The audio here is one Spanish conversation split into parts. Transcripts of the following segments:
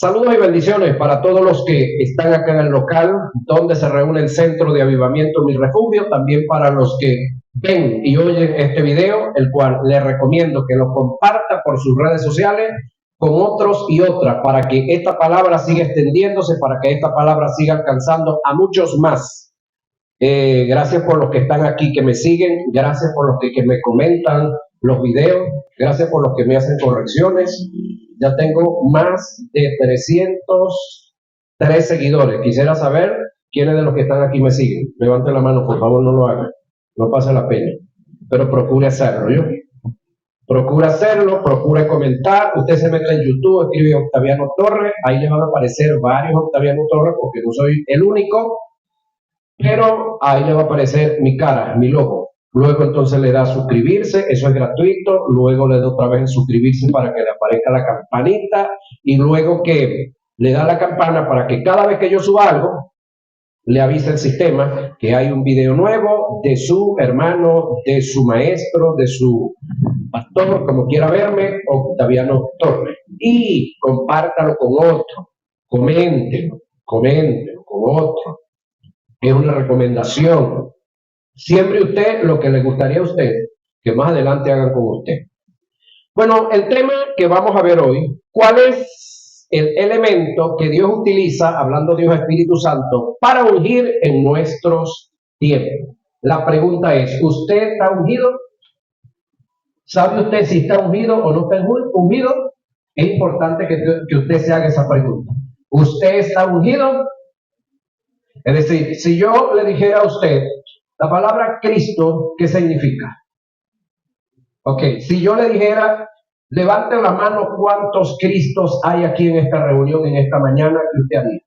Saludos y bendiciones para todos los que están acá en el local, donde se reúne el Centro de Avivamiento Mi Refugio, también para los que ven y oyen este video, el cual les recomiendo que lo comparta por sus redes sociales con otros y otras, para que esta palabra siga extendiéndose, para que esta palabra siga alcanzando a muchos más. Gracias por los que están aquí, que me siguen, gracias por los que me comentan los videos, gracias por los que me hacen correcciones. Ya tengo más de 303 seguidores. Quisiera saber quiénes de los que están aquí me siguen. Levante la mano, por favor, no lo hagan. No pase la pena. Pero procure hacerlo, ¿yo? Procura hacerlo, procure comentar. Usted se mete en YouTube, escribe Octaviano Torres. Ahí le van a aparecer varios Octaviano Torres, porque no soy el único. Pero ahí le va a aparecer mi cara, mi logo. Luego entonces le da a suscribirse, eso es gratuito. Luego le da otra vez en suscribirse para que le aparezca la campanita. Y luego que le da la campana para que cada vez que yo suba algo, le avise el sistema que hay un video nuevo de su hermano, de su maestro, de su pastor, como quiera verme, Octaviano Torres. Y compártalo con otro, coméntelo con otro. Es una recomendación. Siempre usted lo que le gustaría a usted que más adelante hagan con usted. Bueno, el tema que vamos a ver hoy, ¿cuál es el elemento que Dios utiliza, hablando de Dios Espíritu Santo, para ungir en nuestros tiempos? La pregunta es, ¿usted está ungido? ¿Sabe usted si está ungido o no está ungido? Es importante que usted se haga esa pregunta. ¿Usted está ungido? Es decir, si yo le dijera a usted la palabra Cristo, ¿qué significa? Ok, si yo le dijera, levante la mano cuántos Cristos hay aquí en esta reunión, en esta mañana, ¿qué usted haría?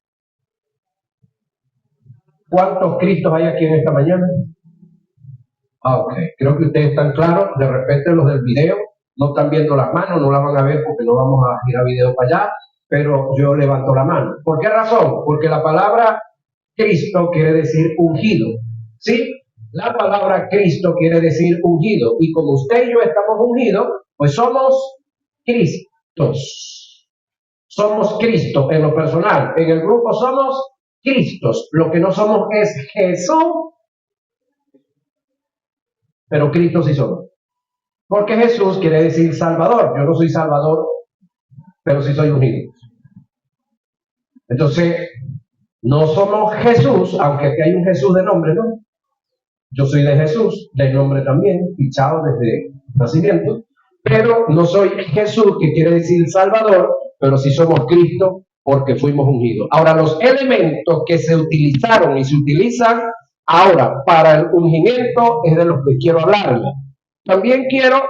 ¿Cuántos Cristos hay aquí en esta mañana? Ok, creo que ustedes están claros. De repente los del video no están viendo las manos, no las van a ver porque no vamos a girar video para allá, pero yo levanto la mano. ¿Por qué razón? Porque la palabra Cristo quiere decir ungido, ¿sí? La palabra Cristo quiere decir ungido, y como usted y yo estamos ungidos, pues somos Cristos. Somos Cristo en lo personal. En el grupo somos Cristos. Lo que no somos es Jesús, pero Cristo sí somos. Porque Jesús quiere decir Salvador. Yo no soy Salvador, pero sí soy ungido. Entonces, no somos Jesús, aunque aquí hay un Jesús de nombre, ¿no? Yo soy de Jesús, de nombre también, fichado desde nacimiento, pero no soy Jesús, que quiere decir Salvador, pero sí somos Cristo porque fuimos ungidos. Ahora, los elementos que se utilizaron y se utilizan ahora para el ungimiento es de los que quiero hablarles. También quiero,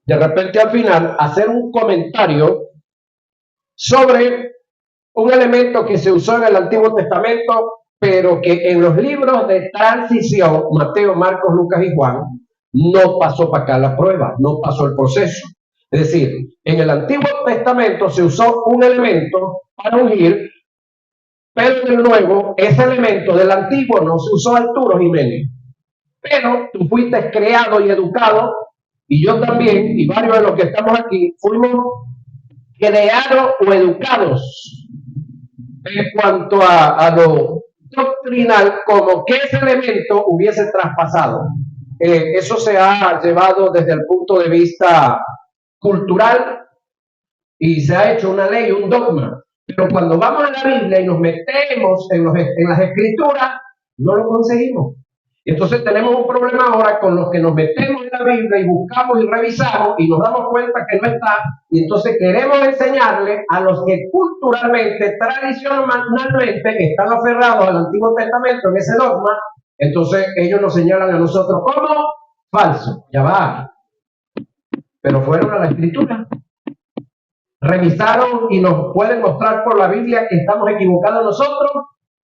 de repente al final, hacer un comentario sobre un elemento que se usó en el Antiguo Testamento, pero que en los libros de transición, Mateo, Marcos, Lucas y Juan, no pasó para acá la prueba, no pasó el proceso. Es decir, en el Antiguo Testamento se usó un elemento para ungir, pero en el Nuevo, ese elemento del Antiguo no se usó, Arturo Jiménez. Pero tú fuiste creado y educado, y yo también, y varios de los que estamos aquí, fuimos creados o educados en cuanto a lo doctrinal, como que ese elemento hubiese traspasado. Eso se ha llevado desde el punto de vista cultural y se ha hecho una ley, un dogma. Pero cuando vamos a la Biblia y nos metemos en las escrituras, no lo conseguimos. Entonces tenemos un problema ahora con los que nos metemos en la Biblia y buscamos y revisamos y nos damos cuenta que no está, y entonces queremos enseñarle a los que culturalmente, tradicionalmente están aferrados al Antiguo Testamento en ese dogma. Entonces ellos nos señalan a nosotros como falso. Ya va. Pero fueron a la escritura, revisaron y nos pueden mostrar por la Biblia que estamos equivocados nosotros.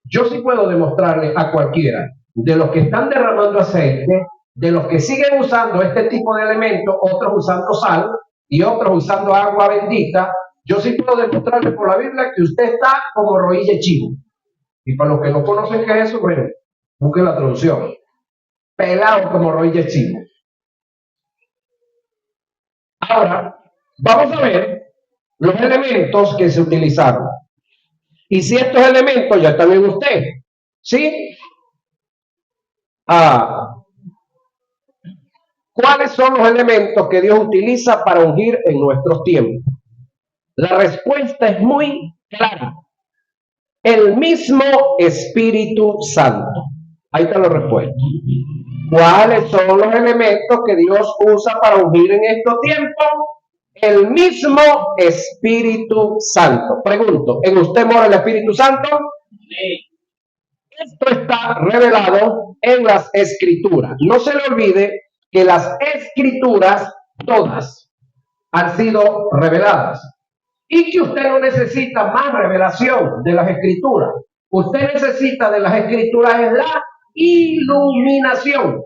Yo sí puedo demostrarle a cualquiera de los que están derramando aceite, de los que siguen usando este tipo de elementos, otros usando sal y otros usando agua bendita. Yo sí puedo demostrarle por la Biblia que usted está como roille chivo. Y para los que no conocen qué es eso, bueno, busquen la traducción. Pelado como roille chivo. Ahora, vamos a ver los elementos que se utilizaron. Y si estos elementos ya están en usted, ¿sí? ¿Cuáles son los elementos que Dios utiliza para ungir en nuestros tiempos? La respuesta es muy clara. El mismo Espíritu Santo. Ahí está la respuesta. ¿Cuáles son los elementos que Dios usa para ungir en estos tiempos? El mismo Espíritu Santo. Pregunto, ¿en usted mora el Espíritu Santo? Sí. Esto está revelado en las Escrituras. No se le olvide que las Escrituras todas han sido reveladas y que usted no necesita más revelación de las Escrituras. Usted necesita de las Escrituras es la iluminación,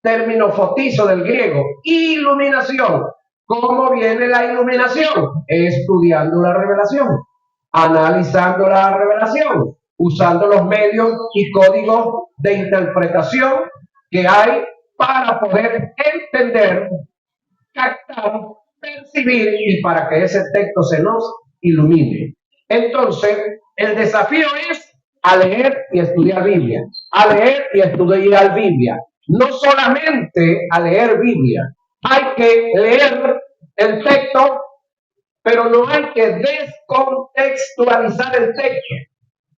término fotizo del griego, iluminación. ¿Cómo viene la iluminación? Estudiando la revelación, analizando la revelación, usando los medios y códigos de interpretación que hay para poder entender, captar, percibir y para que ese texto se nos ilumine. Entonces, el desafío es a leer y estudiar Biblia, a leer y estudiar Biblia. No solamente a leer Biblia, hay que leer el texto, pero no hay que descontextualizar el texto.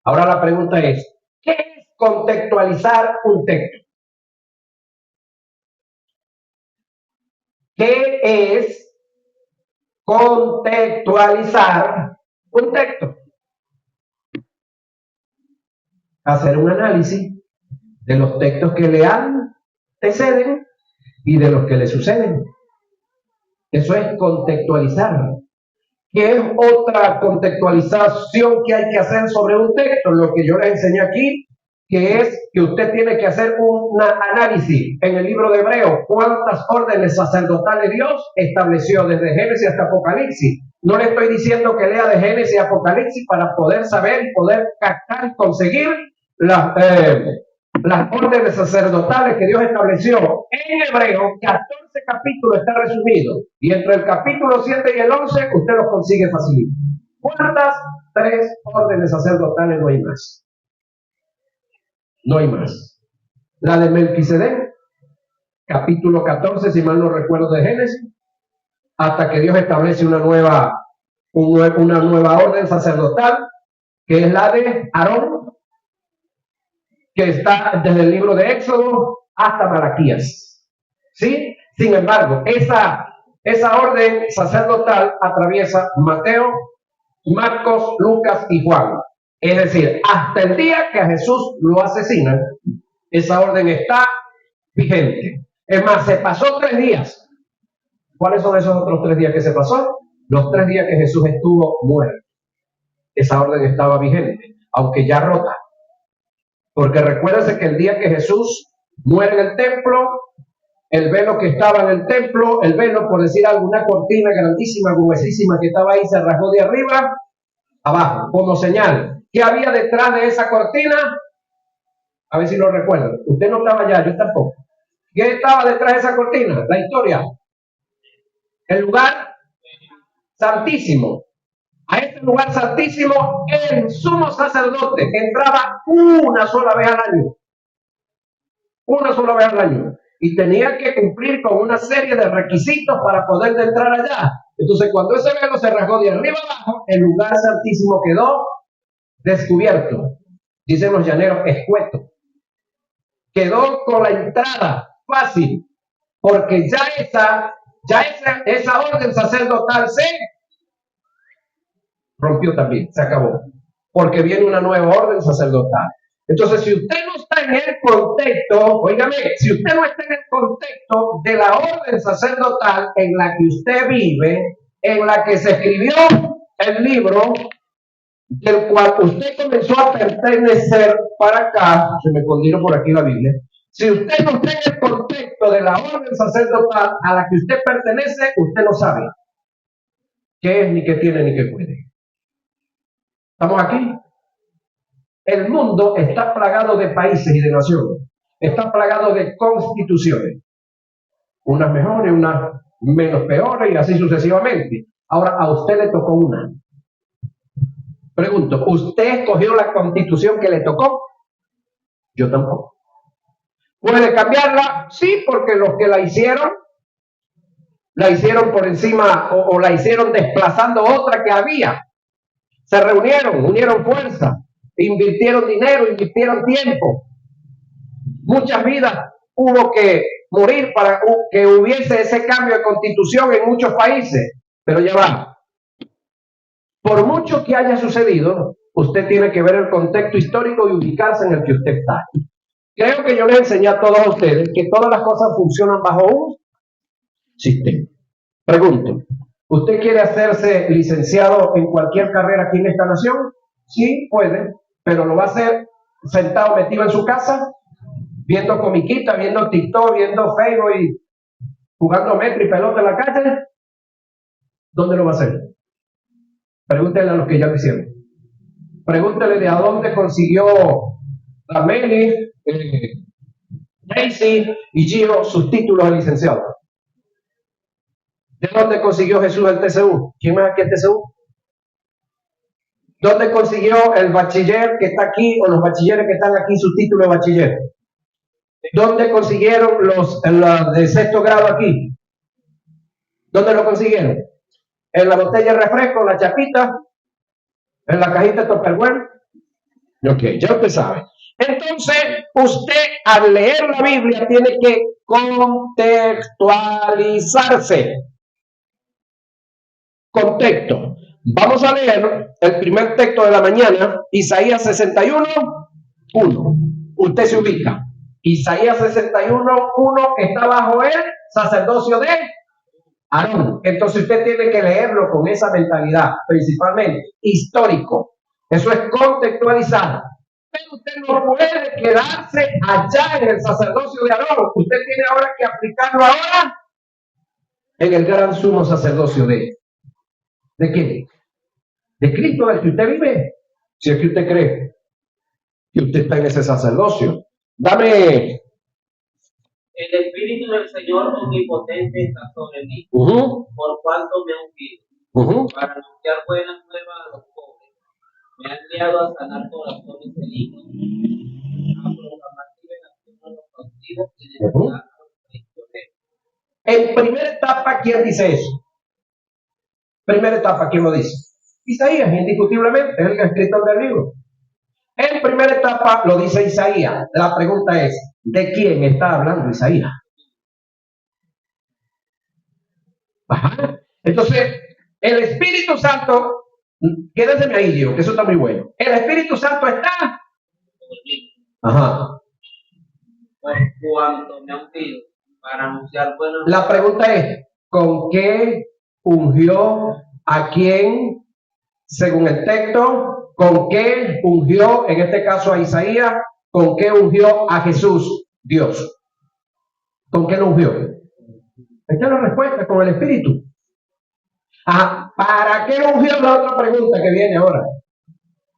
Ahora la pregunta es, ¿qué es contextualizar un texto? ¿Qué es contextualizar un texto? Hacer un análisis de los textos que le anteceden y de los que le suceden. Eso es contextualizar. ¿Qué es otra contextualización que hay que hacer sobre un texto? Lo que yo les enseñé aquí, que es que usted tiene que hacer un análisis en el libro de Hebreos. ¿Cuántas órdenes sacerdotales Dios estableció desde Génesis hasta Apocalipsis? No le estoy diciendo que lea de Génesis a Apocalipsis para poder saber y poder captar y conseguir las órdenes sacerdotales que Dios estableció. En Hebreos, 14 capítulos está resumido. Y entre el capítulo 7 y el 11, usted los consigue fácilmente. ¿Cuántas? 3 órdenes sacerdotales, no hay más. No hay más. La de Melquisedec, capítulo 14, si mal no recuerdo, de Génesis, hasta que Dios establece una nueva orden sacerdotal, que es la de Aarón, que está desde el libro de Éxodo hasta Malaquías. ¿Sí? Sin embargo, esa orden sacerdotal atraviesa Mateo, Marcos, Lucas y Juan. Es decir, hasta el día que a Jesús lo asesinan, esa orden está vigente. Es más, se pasó 3 días. ¿Cuáles son esos otros 3 días que se pasó? Los 3 días que Jesús estuvo muerto. Esa orden estaba vigente, aunque ya rota. Porque recuérdense que el día que Jesús muere en el templo, el velo que estaba en el templo, el velo, por decir algo, una cortina grandísima, gruesísima que estaba ahí, se rasgó de arriba abajo, como señal. ¿Qué había detrás de esa cortina? A ver si lo recuerdan. Usted no estaba allá, yo tampoco. ¿Qué estaba detrás de esa cortina? La historia. El lugar santísimo. A este lugar santísimo, el sumo sacerdote entraba una sola vez al año. Una sola vez al año. Y tenía que cumplir con una serie de requisitos para poder entrar allá. Entonces, cuando ese velo se rasgó de arriba abajo, el lugar santísimo quedó descubierto. Dicen los llaneros, escueto. Quedó con la entrada fácil, porque esa orden sacerdotal se rompió también, se acabó, porque viene una nueva orden sacerdotal. Entonces, si usted no está en el contexto, óigame, si usted no está en el contexto de la orden sacerdotal en la que usted vive, en la que se escribió el libro del cual usted comenzó a pertenecer para acá, se me escondieron por aquí la Biblia. Si usted no está en el contexto de la orden sacerdotal a la que usted pertenece, usted no sabe qué es, ni qué tiene, ni qué puede. ¿Estamos aquí? El mundo está plagado de países y de naciones. Está plagado de constituciones. Unas mejores, unas menos peores y así sucesivamente. Ahora a usted le tocó una. Pregunto, ¿usted escogió la constitución que le tocó? Yo tampoco. ¿Puede cambiarla? Sí, porque los que la hicieron por encima o la hicieron desplazando otra que había. Se reunieron, unieron fuerza, invirtieron dinero, invirtieron tiempo. Muchas vidas hubo que morir para que hubiese ese cambio de constitución en muchos países. Pero ya va. Por mucho que haya sucedido, usted tiene que ver el contexto histórico y ubicarse en el que usted está. Creo que yo les enseñé a todos ustedes que todas las cosas funcionan bajo un sistema. Pregunto, ¿usted quiere hacerse licenciado en cualquier carrera aquí en esta nación? Sí, puede, pero lo va a hacer sentado, metido en su casa, viendo comiquita, viendo TikTok, viendo Facebook y jugando metro y pelota en la calle. ¿Dónde lo va a hacer? Pregúntele a los que ya lo hicieron. Pregúntele de a dónde consiguió Rameli, Daisy y Gio sus títulos de licenciado. ¿De dónde consiguió Jesús el TCU? ¿Quién más aquí el TCU? ¿Dónde consiguió el bachiller que está aquí o los bachilleres que están aquí su título de bachiller? ¿Dónde consiguieron los de sexto grado aquí? ¿Dónde lo consiguieron? ¿En la botella de refresco, en la chapita? ¿En la cajita de Tupperware? Ok, ya usted sabe. Entonces, usted al leer la Biblia tiene que contextualizarse. Contexto. Vamos a leer el primer texto de la mañana, Isaías 61, 1. Usted se ubica. Isaías 61, 1 está bajo el sacerdocio de Aarón. Entonces usted tiene que leerlo con esa mentalidad, principalmente histórico. Eso es contextualizar. Pero usted no puede quedarse allá en el sacerdocio de Aarón. Usted tiene ahora que aplicarlo ahora en el gran sumo sacerdocio ¿de qué? De Cristo, del que usted vive. Si es que usted cree que usted está en ese sacerdocio. Dame. El Espíritu del Señor Omnipotente está sobre mí, por cuanto me ha ungido, para anunciar buenas nuevas a los pobres. Me ha enviado a sanar corazones heridos, a proclamar liberación a los cautivos y libertad a los prisioneros. En primera etapa, ¿quién dice eso? Primera etapa, ¿quién lo dice? Isaías, indiscutiblemente, es el escritor del libro. En primera etapa lo dice Isaías. La pregunta es, ¿de quién está hablando Isaías? Ajá. Entonces, el Espíritu Santo, quédenseme ahí, Dios, que eso está muy bueno. El Espíritu Santo está. Ajá. Por cuanto me ha ungido, para anunciar buenas. La pregunta es, ¿con qué ungió a quién, según el texto? ¿Con qué ungió, en este caso a Isaías? ¿Con qué ungió a Jesús, Dios? ¿Con qué lo ungió? Esta es la respuesta, con el Espíritu. ¿Para qué lo ungió? La otra pregunta que viene ahora.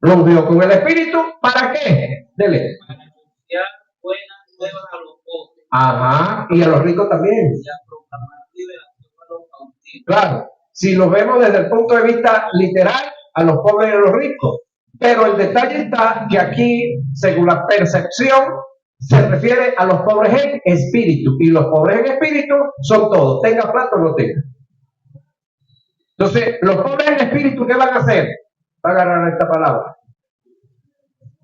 ¿Lo ungió con el Espíritu? ¿Para qué? Dele. Para anunciar buenas nuevas a los pobres. Ajá, y a los ricos también. Y a proclamar liberación a los cautivos. Claro, si lo vemos desde el punto de vista literal, a los pobres y a los ricos. Pero el detalle está que aquí, según la percepción, se refiere a los pobres en espíritu. Y los pobres en espíritu son todos, tenga plata o no tenga. Entonces, los pobres en espíritu, ¿qué van a hacer? Van a agarrar esta palabra.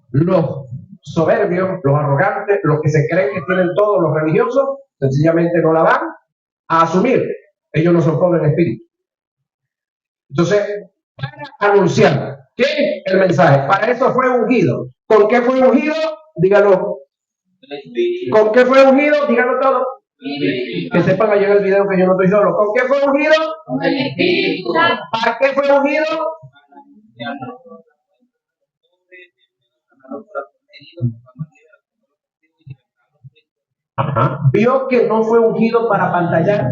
Los soberbios, los arrogantes, los que se creen que tienen todo, los religiosos, sencillamente no la van a asumir. Ellos no son pobres en espíritu. Entonces, para anunciar ¿qué? El mensaje. Para eso fue ungido. ¿Con qué fue ungido? Dígalo. ¿Con qué fue ungido? Dígalo todo. Que sepan allá en el video que yo no estoy solo. ¿Con qué fue ungido? Con el Espíritu. ¿Para qué fue ungido? Ajá. Vio que no fue ungido para pantallar.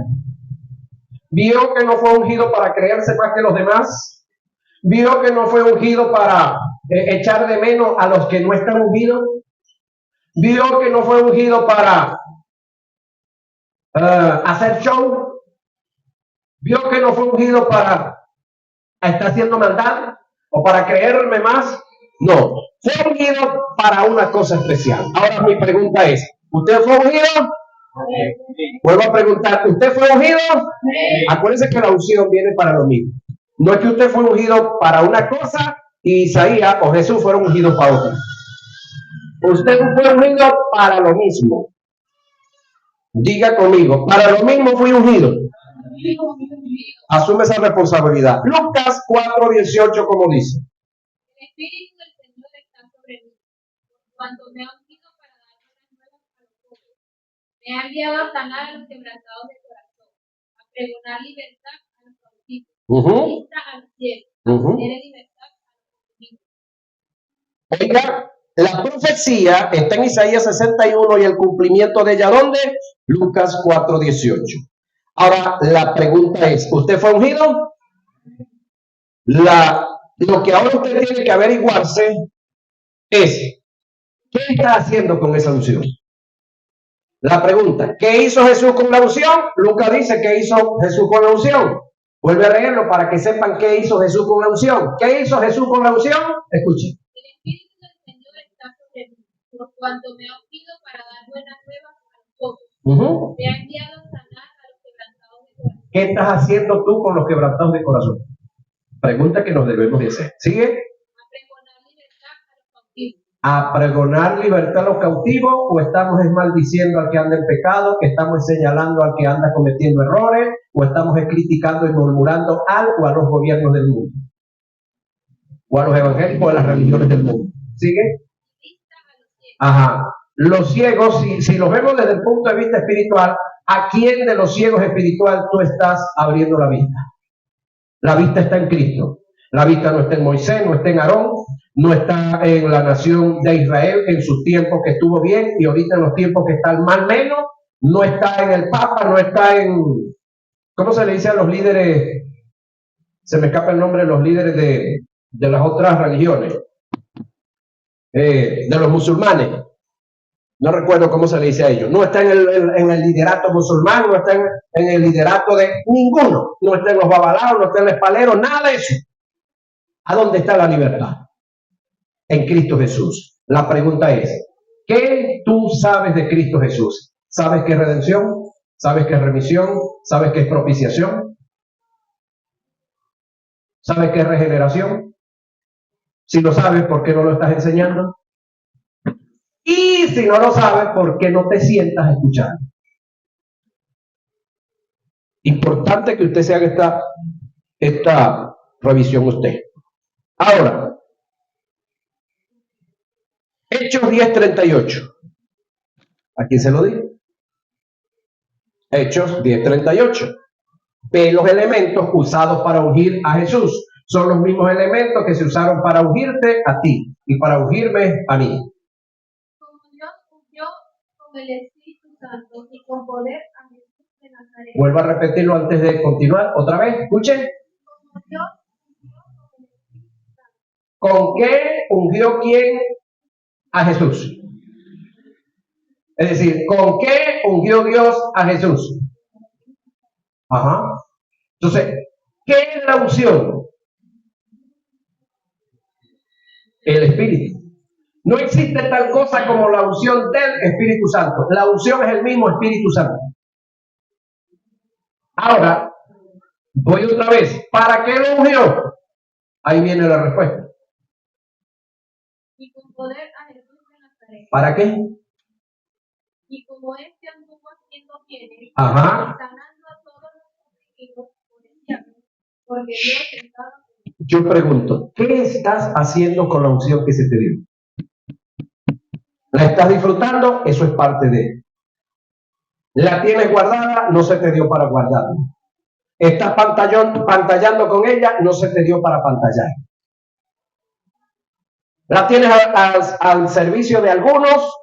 Vio que no fue ungido para creerse más que los demás. Vio que no fue ungido para echar de menos a los que no están ungidos. Vio que no fue ungido para hacer show. Vio que no fue ungido para ¿Está haciendo maldad? ¿O para creerme más? No. Fue ungido para una cosa especial. Ahora mi pregunta es, ¿usted fue ungido? Vuelvo a preguntar, ¿usted fue ungido? Acuérdense que la unción viene para lo mismo. No es que usted fue ungido para una cosa y Isaías o Jesús fueron ungidos para otra. Usted fue ungido para lo mismo. Diga conmigo, para lo mismo fui ungido. Asume esa responsabilidad. Lucas 4:18, como dice. El Espíritu del Señor está sobre mí, cuando me ha ungido para dar buenas nuevas a los pobres. Me ha enviado a sanar a los quebrantados de corazón, a pregonar libertad a los cautivos, vista a los ciegos, a poner en libertad a los oprimidos. Oiga, la profecía está en Isaías 61 y el cumplimiento de ella, ¿dónde? Lucas 4:18. Ahora, la pregunta es, ¿usted fue ungido? Lo que ahora usted tiene que averiguarse es, ¿qué está haciendo con esa unción? La pregunta, ¿qué hizo Jesús con la unción? Lucas dice, ¿qué hizo Jesús con la unción? Vuelve a leerlo para que sepan qué hizo Jesús con la unción. ¿Qué hizo Jesús con la unción? Escuchen. El Espíritu del Señor está sobre mí, por cuanto me ha ungido para dar buenas nuevas a los pobres. Me ha enviado a sanar a los quebrantados de corazón. ¿Qué estás haciendo tú con los quebrantados de corazón? Pregunta que nos debemos de hacer. ¿Sigue? A pregonar libertad a los cautivos. ¿A pregonar libertad a los cautivos o estamos maldiciendo al que anda en pecado, que estamos señalando al que anda cometiendo errores o estamos criticando y murmurando algo a los gobiernos del mundo o a los evangélicos o a las religiones del mundo? ¿Sigue? Ajá. Los ciegos, si los vemos desde el punto de vista espiritual, ¿a quién de los ciegos espiritual tú estás abriendo la vista? La vista está en Cristo. La vista no está en Moisés, no está en Aarón, no está en la nación de Israel en sus tiempos que estuvo bien y ahorita en los tiempos que están mal menos, no está en el Papa, no está en, ¿cómo se le dice a los líderes? Se me escapa el nombre de los líderes de las otras religiones, de los musulmanes. No recuerdo cómo se le dice a ellos. No está en el liderato musulmán, no está en el liderato de ninguno. No está en los babalaos, no está en los espaleros, nada de eso. ¿A dónde está la libertad? En Cristo Jesús. La pregunta es, ¿qué tú sabes de Cristo Jesús? ¿Sabes qué es redención? ¿Sabes qué es remisión? ¿Sabes qué es propiciación? ¿Sabes qué es regeneración? Si lo sabes, ¿por qué no lo estás enseñando? Y si no lo sabes, ¿por qué no te sientas a escuchar? Importante que usted se haga esta revisión usted. Ahora, Hechos 10:38. ¿A quién se lo digo? Hechos 10:38. Ve los elementos usados para ungir a Jesús. Son los mismos elementos que se usaron para ungirte a ti y para ungirme a mí. Con el Espíritu Santo y con poder a Jesús de Nazaret. Vuelvo a repetirlo antes de continuar. Otra vez, escuchen. ¿Con qué ungió quién a Jesús? Es decir, ¿con qué ungió Dios a Jesús? Ajá. Entonces, ¿qué es la unción? El Espíritu. No existe tal cosa como la unción del Espíritu Santo. La unción es el mismo Espíritu Santo. Ahora, voy otra vez. ¿Para qué lo ungió? Ahí viene la respuesta. Y con poder a Jesús de Nazaret. ¿Para qué? Y como este anduvo haciendo bienes, ajá, sanando a todos los enemigos por el diablo, porque Dios estaba con él. Yo pregunto, ¿qué estás haciendo con la unción que se te dio? ¿La estás disfrutando? Eso es parte de él. ¿La tienes guardada? No se te dio para guardarla. ¿Estás pantallando con ella? No se te dio para pantallar. ¿La tienes al servicio de algunos?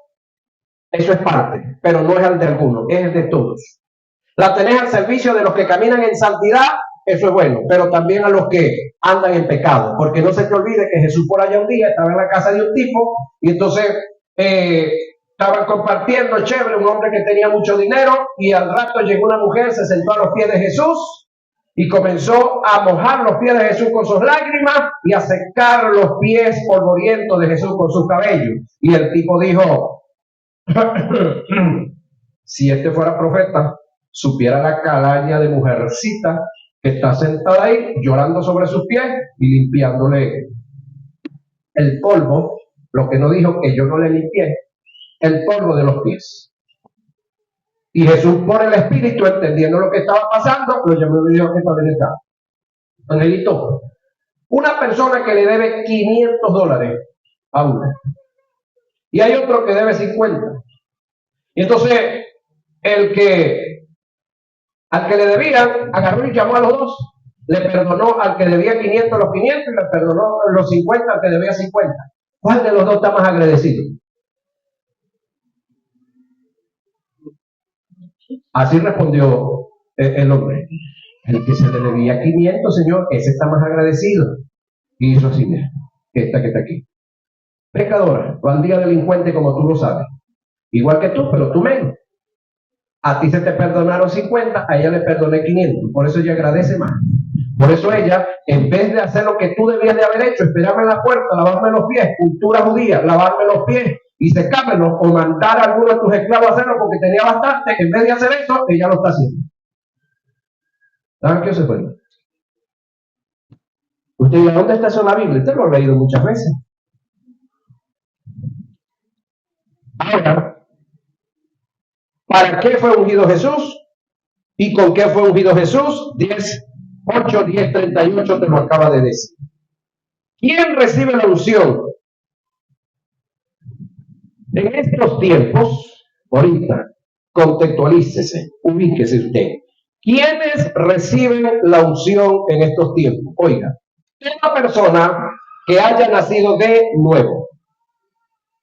Eso es parte, pero no es al de algunos, es el de todos. ¿La tenés al servicio de los que caminan en santidad? Eso es bueno, pero también a los que andan en pecado, porque no se te olvide que Jesús por allá un día estaba en la casa de un tipo y entonces estaban compartiendo, chévere, un hombre que tenía mucho dinero y al rato llegó una mujer, se sentó a los pies de Jesús y comenzó a mojar los pies de Jesús con sus lágrimas y a secar los pies polvorientos de Jesús con sus cabellos. Y el tipo dijo, si este fuera profeta, supiera la calaña de mujercita que está sentada ahí llorando sobre sus pies y limpiándole el polvo, lo que no dijo que yo no le limpié, el polvo de los pies. Y Jesús, por el Espíritu, entendiendo lo que estaba pasando, lo llamó y dijo, ven acá, Angelito, una persona que le debe $500 a una, y hay otro que debe 50. Y entonces, al que le debían, agarró y llamó a los dos, le perdonó al que debía 500 los 500 y le perdonó los 50 al que debía 50. ¿Cuál de los dos está más agradecido? Así respondió el hombre. El que se le debía 500, señor, ese está más agradecido. Y hizo así, mira, esta que está aquí. Pecadora, bandida delincuente como tú lo sabes. Igual que tú, pero tú menos. A ti se te perdonaron 50, a ella le perdoné 500. Por eso ella agradece más. Por eso ella, en vez de hacer lo que tú debías de haber hecho, esperarme en la puerta, lavarme los pies, cultura judía, lavarme los pies y secármelos, o mandar a alguno de tus esclavos a hacerlo porque tenía bastante, en vez de hacer eso, ella lo está haciendo. ¿Saben qué se fue? Usted dice, ¿dónde está eso en la Biblia? Usted lo ha leído muchas veces. Ahora, ¿para qué fue ungido Jesús? ¿Y con qué fue ungido Jesús? 10:38 te lo acaba de decir. ¿Quién recibe la unción? En estos tiempos, ahorita, contextualícese, ubíquese usted. ¿Quiénes reciben la unción en estos tiempos? Oiga, toda persona que haya nacido de nuevo.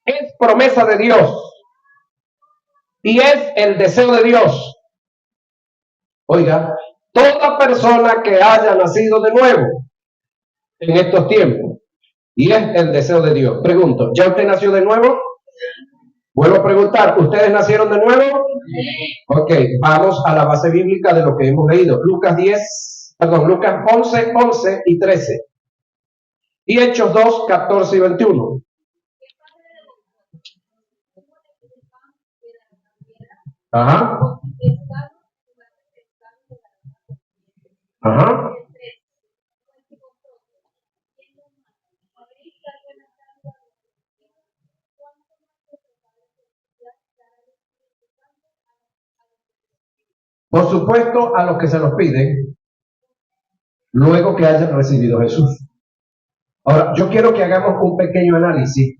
Es promesa de Dios y es el deseo de Dios. Oiga, toda persona que haya nacido de nuevo en estos tiempos y es el deseo de Dios. Pregunto, ¿ya usted nació de nuevo? Vuelvo a preguntar, ¿ustedes nacieron de nuevo? Ok, vamos a la base bíblica de lo que hemos leído. Lucas 11, 11 y 13. Y Hechos 2, 14 y 21. Ajá. Ajá. Por supuesto, a los que se los piden, luego que hayan recibido Jesús. Ahora, yo quiero que hagamos un pequeño análisis,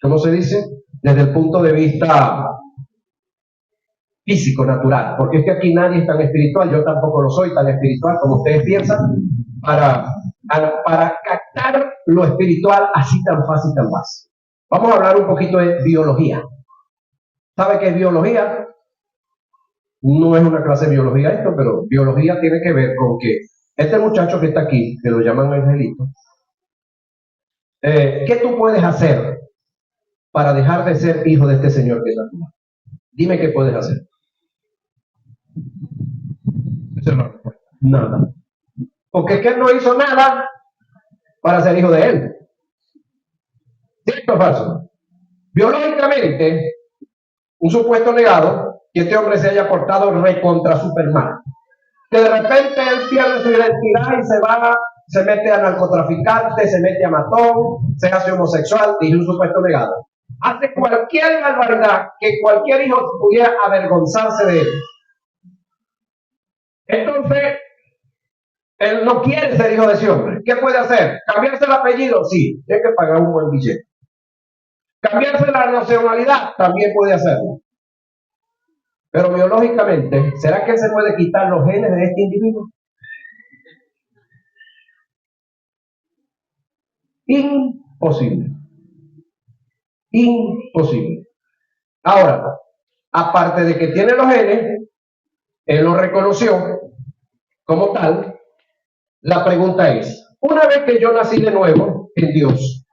¿cómo se dice? Desde el punto de vista físico, natural, porque es que aquí nadie es tan espiritual, yo tampoco lo soy tan espiritual como ustedes piensan, para captar lo espiritual así tan fácil, tan fácil. Vamos a hablar un poquito de biología. ¿Sabe qué es biología? No es una clase de biología esto, pero biología tiene que ver con que este muchacho que está aquí, que lo llaman Angelito, ¿qué tú puedes hacer para dejar de ser hijo de este señor que está aquí? Dime qué puedes hacer. Esa es la respuesta. Nada. Porque es que él no hizo nada para ser hijo de él. ¿Cierto o falso? Biológicamente, un supuesto legado, que este hombre se haya portado recontra Superman. Que de repente él pierde su identidad y se mete a narcotraficante, se mete a matón, se hace homosexual, y un supuesto legado. Hace cualquier barbaridad que cualquier hijo pudiera avergonzarse de él. Entonces, él no quiere ser hijo de ese hombre. ¿Qué puede hacer? ¿Cambiarse el apellido? Sí, tiene que pagar un buen billete. ¿Cambiarse la nacionalidad? También puede hacerlo. Pero biológicamente, ¿será que él se puede quitar los genes de este individuo? Imposible. Imposible. Ahora, aparte de que tiene los genes, él lo reconoció como tal. La pregunta es, una vez que yo nací de nuevo en Dios,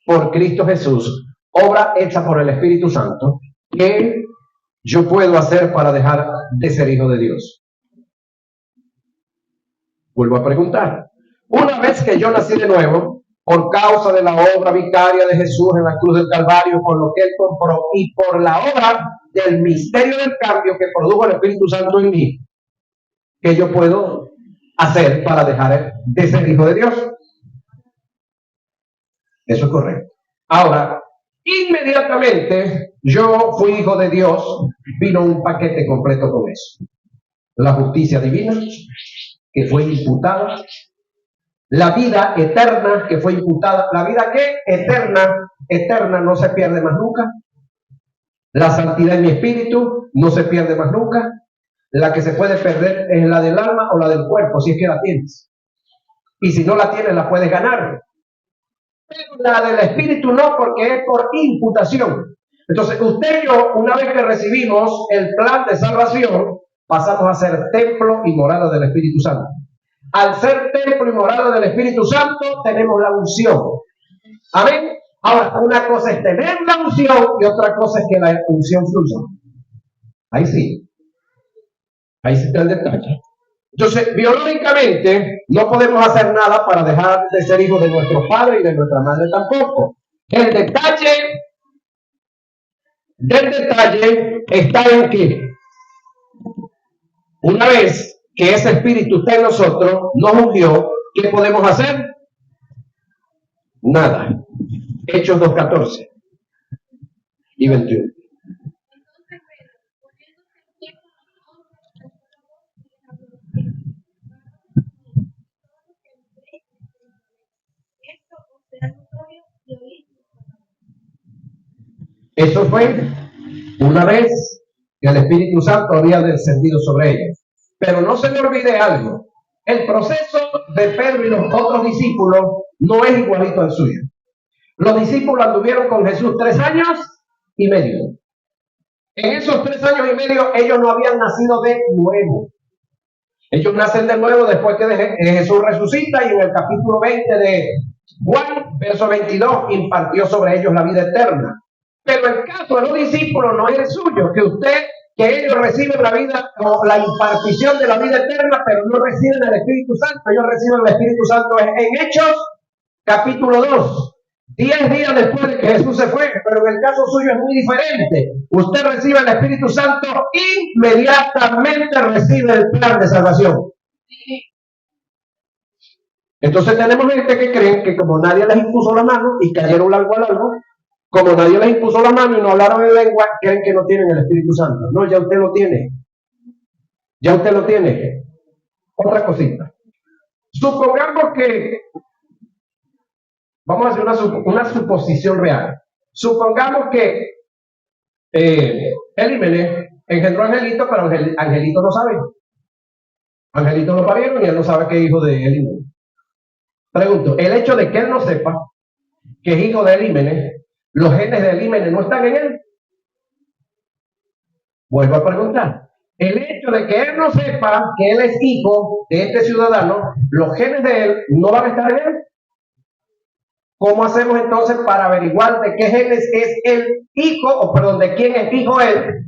por Cristo Jesús, obra hecha por el Espíritu Santo, ¿qué yo puedo hacer para dejar de ser hijo de Dios? Vuelvo a preguntar. Una vez que yo nací de nuevo, por causa de la obra vicaria de Jesús en la cruz del Calvario, por lo que Él compró y por la obra del misterio del cambio que produjo el Espíritu Santo en mí, ¿qué yo puedo hacer para dejar de ser hijo de Dios? Eso es correcto. Ahora, inmediatamente yo fui hijo de Dios, vino un paquete completo con eso. La justicia divina, que fue imputada, la vida eterna, que fue imputada, la vida que eterna no se pierde más nunca, la santidad en mi espíritu no se pierde más nunca, la que se puede perder es la del alma o la del cuerpo, si es que la tienes, y si no la tienes la puedes ganar, pero la del espíritu no, porque es por imputación. Entonces usted y yo, una vez que recibimos el plan de salvación, pasamos a ser templo y morada del Espíritu Santo. Al ser templo y morada del Espíritu Santo, tenemos la unción. Amén. Ahora, una cosa es tener la unción y otra cosa es que la unción fluya. Ahí sí. Ahí sí está el detalle. Entonces, biológicamente, no podemos hacer nada para dejar de ser hijos de nuestro padre y de nuestra madre tampoco. El detalle está en que una vez que ese espíritu está en nosotros, nos ungió, ¿qué podemos hacer? Nada. Hechos 2:14 y 21. Eso fue una vez que el Espíritu Santo había descendido sobre ellos. Pero no se le olvide algo. El proceso de Pedro y los otros discípulos no es igualito al suyo. Los discípulos anduvieron con Jesús 3 años y medio. En esos 3 años y medio ellos no habían nacido de nuevo. Ellos nacen de nuevo después que Jesús resucita, y en el capítulo 20 de Juan, verso 22, impartió sobre ellos la vida eterna. Pero el caso de los discípulos no es el suyo, que ellos reciben la vida o la impartición de la vida eterna, pero no reciben el Espíritu Santo. Ellos reciben el Espíritu Santo en Hechos, capítulo 2, 10 días después de que Jesús se fue. Pero en el caso suyo es muy diferente. Usted recibe el Espíritu Santo, inmediatamente recibe el plan de salvación. Entonces tenemos gente que creen que como nadie les impuso la mano y cayeron largo al largo, como nadie les impuso la mano y no hablaron en lengua, creen que no tienen el Espíritu Santo. No, ya usted lo tiene. Ya usted lo tiene. Otra cosita. Supongamos que, vamos a hacer una suposición real. Supongamos que Elímenes engendró a Angelito, pero Angelito no sabe. Angelito lo parieron y él no sabe que es hijo de Elímenes. Pregunto, el hecho de que él no sepa que es hijo de Elímenes, los genes de Elímenes no están en él. Vuelvo a preguntar. El hecho de que él no sepa que él es hijo de este ciudadano, los genes de él no van a estar en él. ¿Cómo hacemos entonces para averiguar de qué genes es el hijo, o perdón, de quién es hijo él,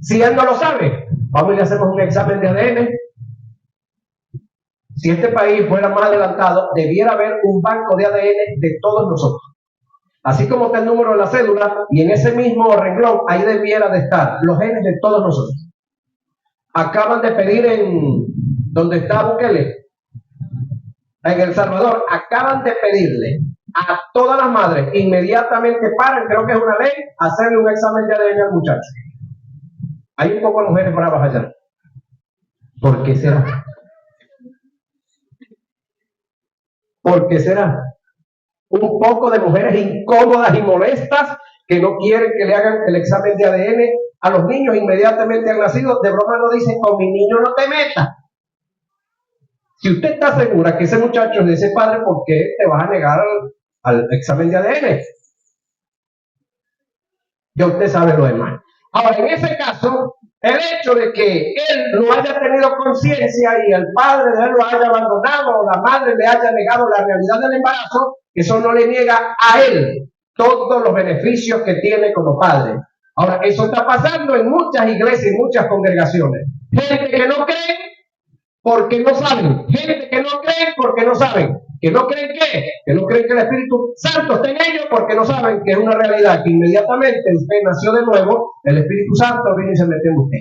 si él no lo sabe? Vamos y le hacemos un examen de ADN. Si este país fuera más adelantado, debiera haber un banco de ADN de todos nosotros. Así como está el número de la cédula, y en ese mismo renglón, ahí debiera de estar los genes de todos nosotros. Acaban de pedir en donde está Bukele, en El Salvador, acaban de pedirle a todas las madres, inmediatamente paran, creo que es una ley, hacerle un examen de ADN al muchacho. Hay un poco de mujeres bravas allá. ¿Por qué será? ¿Por qué será? Un poco de mujeres incómodas y molestas que no quieren que le hagan el examen de ADN a los niños inmediatamente han nacido. De broma no dicen, con mi niño no te metas. Si usted está segura que ese muchacho es de ese padre, ¿por qué te vas a negar al examen de ADN? Ya usted sabe lo demás. Ahora, en ese caso, el hecho de que él no haya tenido conciencia y el padre de él lo haya abandonado o la madre le haya negado la realidad del embarazo, eso no le niega a él todos los beneficios que tiene como padre. Ahora, eso está pasando en muchas iglesias y muchas congregaciones. Gente que no cree porque no saben. Gente que no cree porque no saben. ¿Que no creen qué? Que no creen que el Espíritu Santo esté en ellos porque no saben que es una realidad, que inmediatamente usted nació de nuevo, el Espíritu Santo viene y se mete en usted.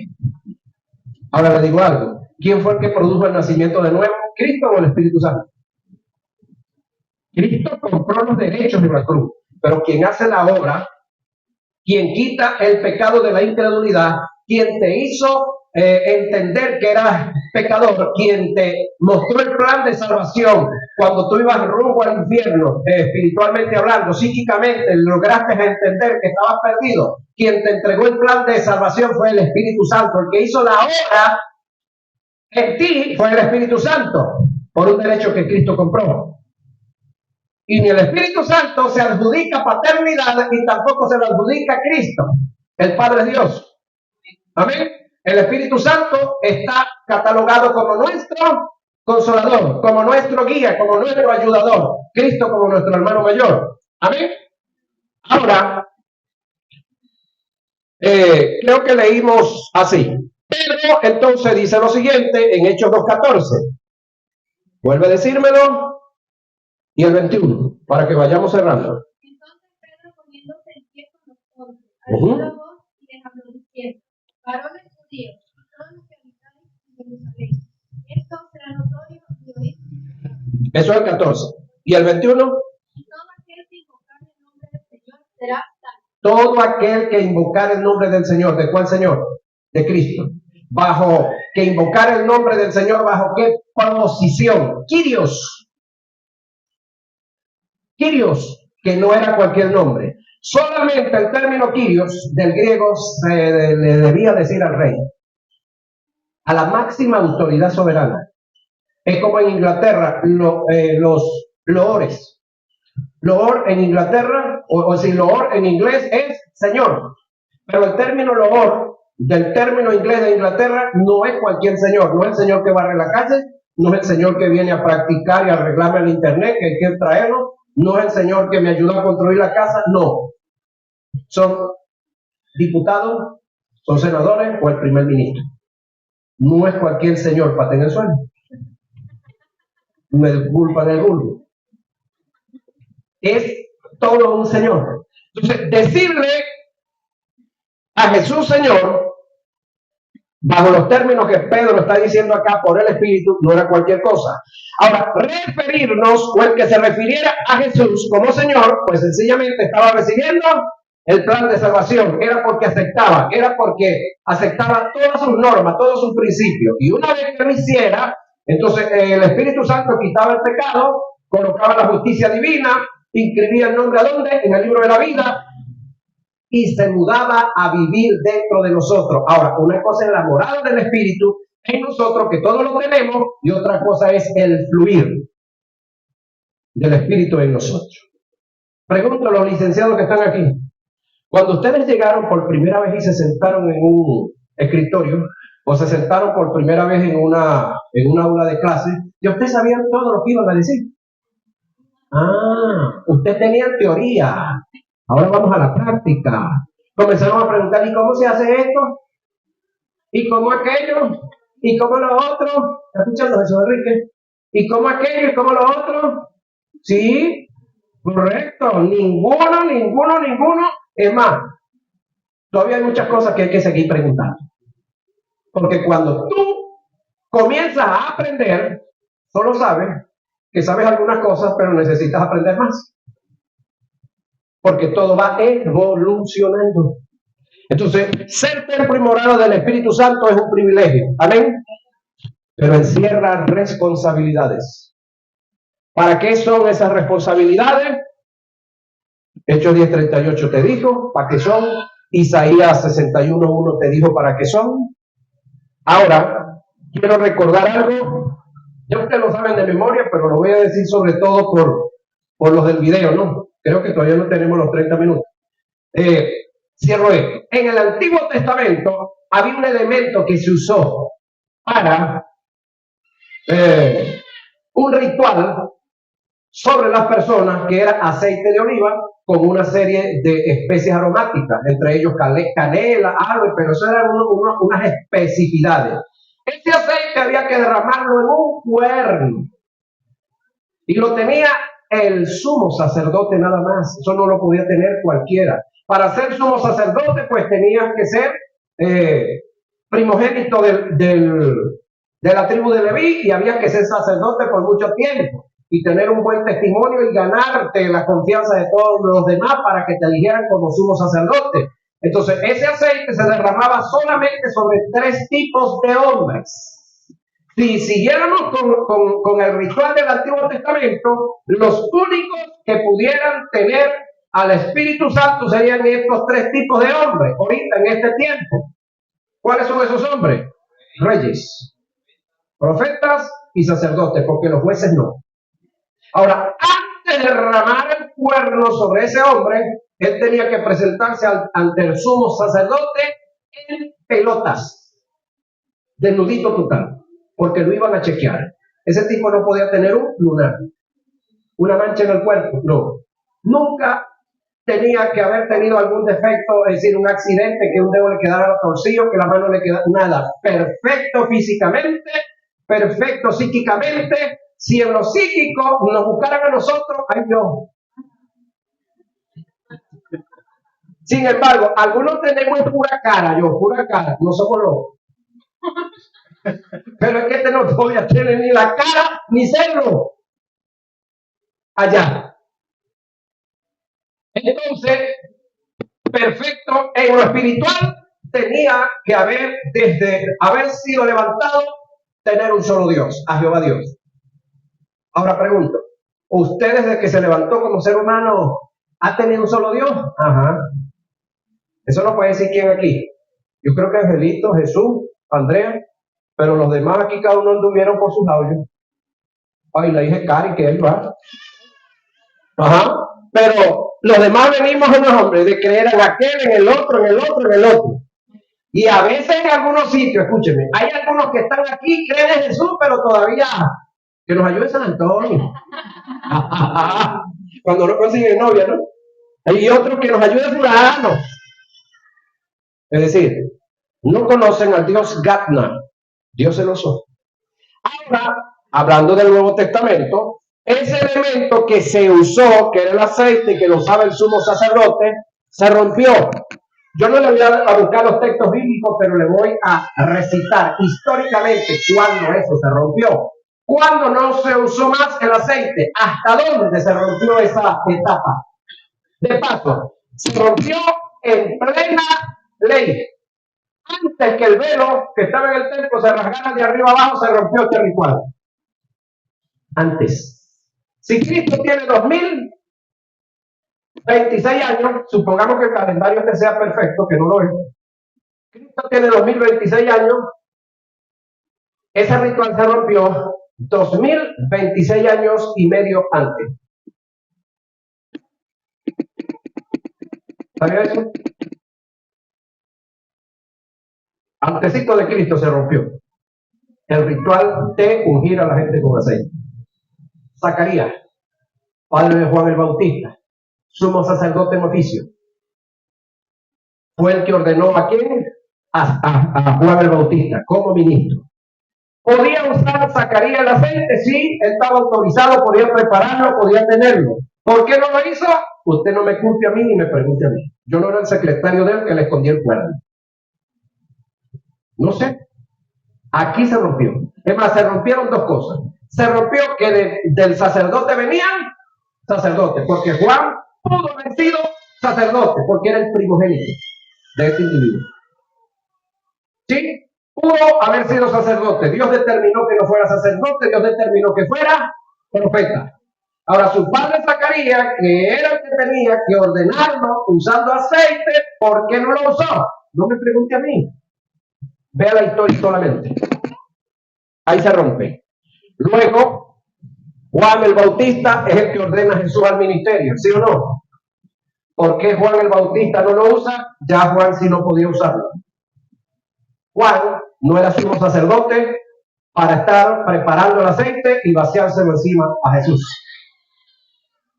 Ahora le digo algo. ¿Quién fue el que produjo el nacimiento de nuevo? ¿Cristo o el Espíritu Santo? Cristo compró los derechos de la cruz, pero quien hace la obra, quien quita el pecado de la incredulidad, quien te hizo entender que eras pecador, quien te mostró el plan de salvación cuando tú ibas rumbo al infierno, espiritualmente hablando, psíquicamente, lograste entender que estabas perdido, quien te entregó el plan de salvación fue el Espíritu Santo, el que hizo la obra en ti fue el Espíritu Santo, por un derecho que Cristo compró. Y ni el Espíritu Santo se adjudica paternidad y tampoco se lo adjudica a Cristo, el Padre Dios. Amén. El Espíritu Santo está catalogado como nuestro consolador, como nuestro guía, como nuestro ayudador. Cristo como nuestro hermano mayor. Amén. Ahora, creo que leímos así. Pedro entonces dice lo siguiente en Hechos 2:14. Vuelve a decírmelo. Y el 21, para que vayamos cerrando. Entonces Pedro, poniéndose en pie con los hombres, alzó la voz y les habló diciendo: varones judíos, y todos los que habitáis en Jerusalén, esto será notorio y oíd. Eso es el 14. ¿Y el 21? Y todo aquel que invocar el nombre del Señor será salvo. Todo aquel que invocar el nombre del Señor. ¿De cuál Señor? De Cristo. ¿Bajo que invocar el nombre del Señor? ¿Bajo qué posición? Kyrios. Kyrios, que no era cualquier nombre. Solamente el término Kyrios del griego se le debía decir al rey, a la máxima autoridad soberana. Es como en Inglaterra, los loores. Loor en Inglaterra, o si loor en inglés es señor. Pero el término loor, del término inglés de Inglaterra, no es cualquier señor. No es el señor que barre la calle, no es el señor que viene a practicar y arreglarme el internet, que hay que traerlo. No es el señor que me ayuda a construir la casa, no. Son diputados, son senadores o el primer ministro. No es cualquier señor para tener sueldo. Me culpa del vulgo. Es todo un señor. Entonces, decirle a Jesús Señor, bajo los términos que Pedro está diciendo acá por el Espíritu, no era cualquier cosa. Ahora, referirnos o el que se refiriera a Jesús como Señor, pues sencillamente estaba recibiendo el plan de salvación. Era porque aceptaba todas sus normas, todos sus principios. Y una vez que lo hiciera, entonces el Espíritu Santo quitaba el pecado, colocaba la justicia divina, inscribía el nombre ¿a dónde? En el libro de la vida, y se mudaba a vivir dentro de nosotros. Ahora, una cosa es la morada del Espíritu en nosotros, que todos lo tenemos, y otra cosa es el fluir del Espíritu en nosotros. Pregunto a los licenciados que están aquí, cuando ustedes llegaron por primera vez y se sentaron en un escritorio, o se sentaron por primera vez en una aula de clase, ¿y ustedes sabían todo lo que iban a decir? Ustedes tenían teoría. Ahora vamos a la práctica. Comenzaron a preguntar, ¿y cómo se hace esto? ¿Y cómo aquello? ¿Y cómo lo otro? ¿Está escuchando eso, Enrique? ¿Y cómo aquello? ¿Y cómo lo otro? Sí, correcto. Ninguno. Es más, todavía hay muchas cosas que hay que seguir preguntando. Porque cuando tú comienzas a aprender, solo sabes que sabes algunas cosas, pero necesitas aprender más. Porque todo va evolucionando. Entonces, ser templo y morada del Espíritu Santo es un privilegio. Amén. Pero encierra responsabilidades. ¿Para qué son esas responsabilidades? Hechos 10:38 te dijo para qué son. Isaías 61:1 te dijo para qué son. Ahora, quiero recordar algo. Ya ustedes lo saben de memoria, pero lo voy a decir sobre todo por los del video, ¿no? Creo que todavía no tenemos los 30 minutos. Cierro esto. En el Antiguo Testamento había un elemento que se usó para un ritual sobre las personas, que era aceite de oliva con una serie de especies aromáticas, entre ellos canela, aloe, pero eso eran unas especificidades. Ese aceite había que derramarlo en un cuerno. Y lo tenía el sumo sacerdote nada más. Eso no lo podía tener cualquiera. Para ser sumo sacerdote, pues tenías que ser primogénito de la tribu de Leví, y había que ser sacerdote por mucho tiempo y tener un buen testimonio y ganarte la confianza de todos los demás para que te eligieran como sumo sacerdote. Entonces, ese aceite se derramaba solamente sobre 3 tipos de hombres. Si siguiéramos con el ritual del Antiguo Testamento, los únicos que pudieran tener al Espíritu Santo serían estos 3 tipos de hombres, ahorita en este tiempo. ¿Cuáles son esos hombres? Reyes, profetas y sacerdotes, porque los jueces no. Ahora, antes de derramar el cuerno sobre ese hombre, él tenía que presentarse ante el sumo sacerdote en pelotas, desnudito total, porque lo iban a chequear. Ese tipo no podía tener un lunar, una mancha en el cuerpo, no. Nunca tenía que haber tenido algún defecto, es decir, un accidente, que un dedo le quedara torcido, que la mano le quedara, nada. Perfecto físicamente, perfecto psíquicamente. Si en lo psíquico nos buscaran a nosotros, ay no. Sin embargo, algunos tenemos pura cara, no somos locos. Pero es que este no podía tener ni la cara ni serlo allá. Entonces, perfecto en lo espiritual, tenía que haber, desde haber sido levantado, tener un solo Dios, a Jehová Dios. Ahora pregunto, ¿usted desde que se levantó como ser humano ha tenido un solo Dios? Ajá. Eso no puede decir quién aquí. Yo creo que Angelito, Jesús, Andrea, pero los demás aquí cada uno anduvieron por sus lados. Ay, le dije Cari que él va. Ajá. Pero los demás venimos unos hombres de creer en aquel, en el otro, en el otro, en el otro. Y a veces en algunos sitios, escúcheme, hay algunos que están aquí, creen en Jesús, pero todavía que nos ayude San Antonio. Cuando no consiguen novia, ¿no? Hay otros que nos ayude fulano. Es decir, no conocen al Dios Gatna, Dios celoso. Ahora, hablando del Nuevo Testamento, ese elemento que se usó, que era el aceite, que lo usaba el sumo sacerdote, se rompió. Yo no le voy a buscar los textos bíblicos, pero le voy a recitar históricamente cuándo eso se rompió. ¿Cuándo no se usó más el aceite? ¿Hasta dónde se rompió esa etapa? De paso, se rompió en plena ley. Antes que el velo que estaba en el templo se rasgara de arriba abajo, se rompió este ritual. Antes. Si Cristo tiene 2026 años, supongamos que el calendario este sea perfecto, que no lo es. Cristo tiene 2026 años, ese ritual se rompió 2026 años y medio antes. ¿Sabía eso? Antecito de Cristo se rompió el ritual de ungir a la gente con aceite. Zacarías, padre de Juan el Bautista, sumo sacerdote en oficio, fue el que ordenó a quién, a Juan el Bautista como ministro. ¿Podía usar Zacarías el aceite? Sí, él estaba autorizado, podía prepararlo, podía tenerlo. ¿Por qué no lo hizo? Usted no me culpe a mí ni me pregunte a mí. Yo no era el secretario de él que le escondía el cuerno. No sé. Aquí se rompió. Es más, se rompieron 2 cosas. Se rompió que del sacerdote venían sacerdotes, porque Juan pudo haber sido sacerdote, porque era el primogénito de este individuo. ¿Sí? Pudo haber sido sacerdote. Dios determinó que no fuera sacerdote, Dios determinó que fuera profeta. Ahora, su padre Zacarías, que era el que tenía que ordenarlo usando aceite, ¿por qué no lo usó? No me pregunte a mí. Vea la historia solamente. Ahí se rompe. Luego, Juan el Bautista es el que ordena a Jesús al ministerio, ¿sí o no? ¿Por qué Juan el Bautista no lo usa? Ya Juan sí no podía usarlo. Juan no era sumo sacerdote para estar preparando el aceite y vaciárselo encima a Jesús.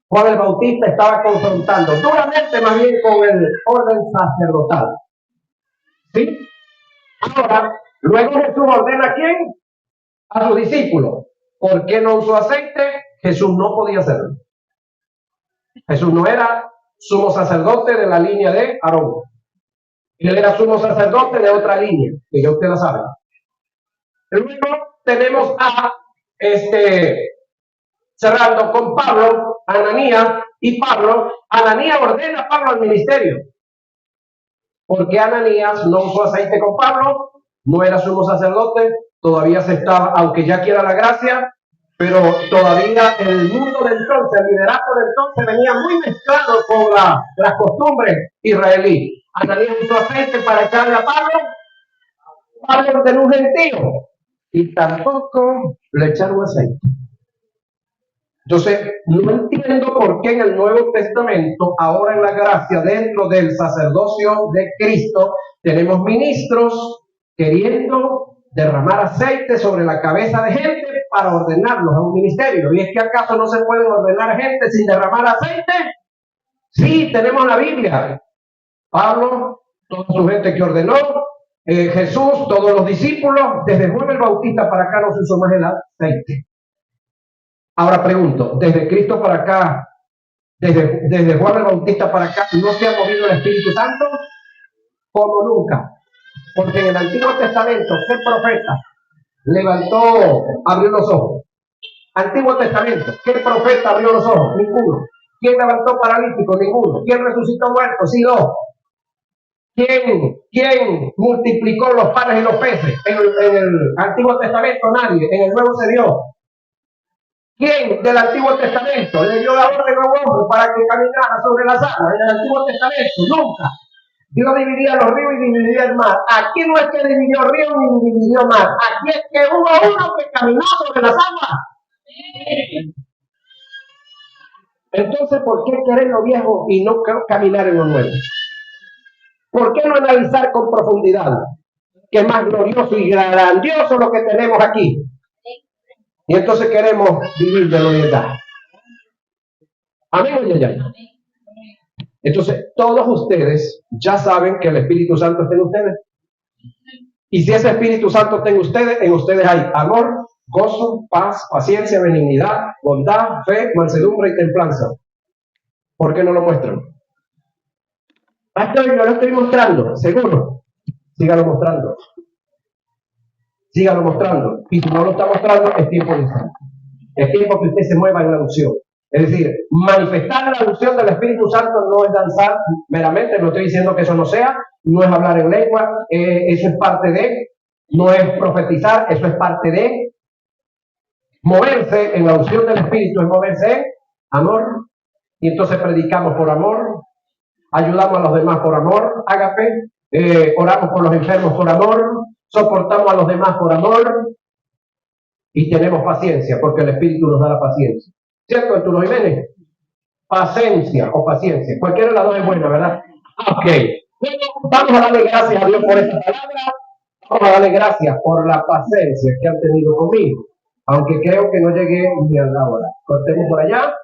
Juan el Bautista estaba confrontando duramente más bien con el orden sacerdotal. ¿Sí? Ahora, Luego Jesús ordena ¿a quién? A sus discípulos. ¿Por qué no usó aceite? Jesús no podía hacerlo. Jesús no era sumo sacerdote de la línea de Aarón. Él era sumo sacerdote de otra línea, que ya usted la sabe. Luego tenemos a, cerrando con Pablo, Ananías y Pablo. Ananías ordena a Pablo al ministerio. ¿Por qué Ananías no usó aceite con Pablo? No era sumo sacerdote, todavía se estaba, aunque ya quiera la gracia, pero todavía el mundo de entonces, el liderato de entonces venía muy mezclado con las costumbres israelíes. Ananías usó aceite para echarle a Pablo. Pablo ordenó un gentío y tampoco le echaron aceite. Entonces, no entiendo por qué en el Nuevo Testamento, ahora en la gracia, dentro del sacerdocio de Cristo, tenemos ministros queriendo derramar aceite sobre la cabeza de gente para ordenarlos a un ministerio. ¿Y es que acaso no se puede ordenar gente sin derramar aceite? Sí, tenemos la Biblia. Pablo, toda su gente que ordenó, Jesús, todos los discípulos, desde Juan el Bautista para acá no se usó más el aceite. Ahora pregunto, desde Cristo para acá, desde Juan el Bautista para acá, ¿no se ha movido el Espíritu Santo? Como nunca. Porque en el Antiguo Testamento, ¿qué profeta abrió los ojos? Antiguo Testamento, ¿qué profeta abrió los ojos? Ninguno. ¿Quién levantó paralítico? Ninguno. ¿Quién resucitó muertos? Sí, dos. ¿Quién multiplicó los panes y los peces? En el Antiguo Testamento nadie. En el Nuevo se dio. ¿Quién del Antiguo Testamento le dio la orden a un hombre para que caminara sobre las aguas? En el Antiguo Testamento, nunca. Dios dividía los ríos y dividía el mar. Aquí no es que dividió río ni dividió mar. Aquí es que hubo uno que caminó sobre las aguas. Entonces, ¿por qué querer lo viejo y no caminar en lo nuevo? ¿Por qué no analizar con profundidad? Que es más glorioso y grandioso lo que tenemos aquí. Y entonces queremos vivir de lo de edad. Amén. Entonces, todos ustedes ya saben que el Espíritu Santo está en ustedes. Y si ese Espíritu Santo está en ustedes hay amor, gozo, paz, paciencia, benignidad, bondad, fe, mansedumbre y templanza. ¿Por qué no lo muestran? Pastor, yo lo estoy mostrando, seguro. Sígalo mostrando. Sígalo mostrando. Y si no lo está mostrando, es tiempo de estar. Es tiempo que usted se mueva en la unción. Es decir, manifestar la unción del Espíritu Santo no es danzar meramente, no estoy diciendo que eso no sea, no es hablar en lengua, eso es parte de, no es profetizar, eso es parte de. Moverse en la unción del Espíritu es moverse en amor, y entonces predicamos por amor, ayudamos a los demás por amor, ágape, oramos por los enfermos por amor, soportamos a los demás por amor, y tenemos paciencia, porque el Espíritu nos da la paciencia. ¿Cierto, Arturo Jiménez? Paciencia o paciencia. Cualquiera de las dos es buena, ¿verdad? Ok. Bueno, vamos a darle gracias a Dios por esta palabra. Vamos a darle gracias por la paciencia que han tenido conmigo. Aunque creo que no llegué ni a la hora. Cortemos por allá.